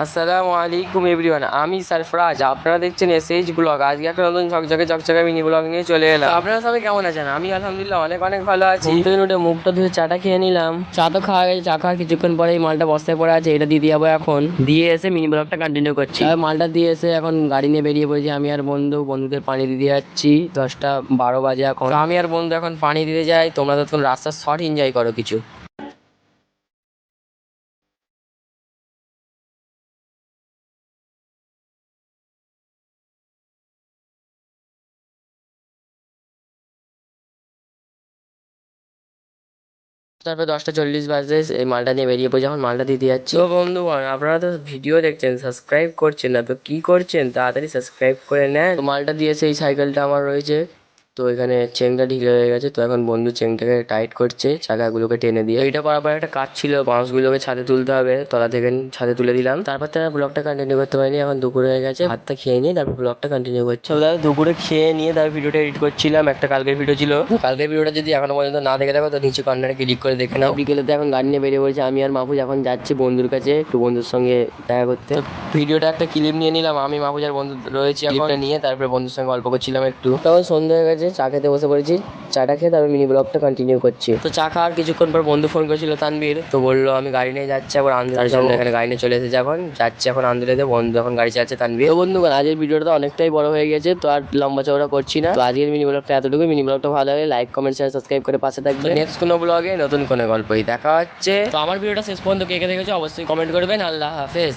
আসসালামু আলাইকুম এভরিওয়ান, আমি সারফরাজ। আপনারা দেখছেন এসএইচ ব্লগ। আজকে একটা নতুন ঝকঝকে মিনি ব্লগ নিয়ে চলে এলাম। আপনারা সবাই কেমন আছেন? আমি আলহামদুলিল্লাহ অনেক ভালো আছি। ঘুম থেকে উঠে মুখটা ধুয়ে চাটা খেয়ে নিলাম। চা তো খাওয়া গেছে, চা খাওয়ার কিছুক্ষণ পরে এই মালটা বস্তায় পড়ে আছে, এটা দিয়ে যাবো এখন। দিয়ে এসে মিনি ব্লগটা কন্টিনিউ করছি। মালটা দিয়ে এসে এখন গাড়ি নিয়ে বেরিয়ে পড়েছি। আমি আর বন্ধুদের পানি দিতে যাচ্ছি। 10টা 12 বাজে এখন। আমি আর বন্ধু এখন পানি দিতে যাই। তোমরা তখন রাস্তার শর্ট এনজয় করো কিছু। তারপরে 10টা 40 বাজে এই মালটা নিয়ে বেরিয়ে পড়ে যখন মালটা দিতে যাচ্ছি। তো বন্ধুগণ, আপনারা তো ভিডিও দেখছেন, সাবস্ক্রাইব করছেন না, তো কি করছেন? তাড়াতাড়ি সাবস্ক্রাইব করে নেন। তো মালটা দিয়েছে, এই সাইকেলটা আমার রয়েছে। তো এখানে চেনটা ঢিলে হয়ে গেছে, তো এখন বন্ধু চেনটাকে টাইট করছে চাকাগুলোকে টেনে দিয়ে। এইটা পারার পর একটা কাজ ছিল, বাঁশগুলোকে ছাদে তুলতে হবে, তলা থেকে ছাদে তুলে দিলাম। তারপর তারা ব্লগটা কন্টিনিউ করতে পারিনি, এখন দুপুরে হয়ে গেছে। ভাতটা খেয়ে নিয়ে তারপর ব্লগটা কন্টিনিউ করছি। তো দাদা দুপুরে খেয়ে নিয়ে তারপর ভিডিওটা এডিট করছিলাম। একটা কালকের ভিডিও ছিল, কালকের ভিডিওটা যদি এখনো পর্যন্ত না দেখে থাকো তো নিচে কর্নারে ক্লিক করে দেখে নাও। বিকেলে তো এখন গাড়ি নিয়ে বেরিয়ে পড়েছে। আমি আর মাহফুজ এখন যাচ্ছি বন্ধুর কাছে একটু বন্ধুর সঙ্গে দেখা করতে। ভিডিওটা একটা ক্লিপ নিয়ে নিলাম, আমি মাহফুজ আর বন্ধু রয়েছি। ক্লিপটা নিয়ে তারপরে বন্ধুর সঙ্গে গল্প করছিলাম একটু। তখন সন্ধ্যা হয়ে গেছে, চা খেতে বসে পড়েছি। চাটা খেয়ে তারপর মিনি ব্লগটা কন্টিনিউ করছি। তো চা খাওয়ার কিছুক্ষণ পর বন্ধু ফোন করেছিল তানবীর, তো বললো আমি গাড়ি নিয়ে যাচ্ছি আবার আন্দুল। তার জন্য এখানে গাড়ি নিয়ে চলে এসেছে, এখন যাচ্ছি এখন আন্দুলেতে। বন্ধু এখন গাড়ি চালাচ্ছে তানবীর। তো বন্ধু আজকের ভিডিওটা তো অনেকটাই বড় হয়ে গেছে, তো আর লম্বা চওড়া করছি না। তো আজকের মিনি ব্লগটা এতটুকু। মিনি ব্লগটা ভালো লাগে লাইক কমেন্ট শেয়ার সাবস্ক্রাইব করে পাশে থাকবে। নেক্সট কোনো ব্লগে নতুন কোনো গল্পই দেখা হচ্ছে। তো আমার ভিডিওটা শেষ পর্যন্ত কে কে দেখেছো অবশ্যই কমেন্ট করবেন। আল্লাহ হাফেজ।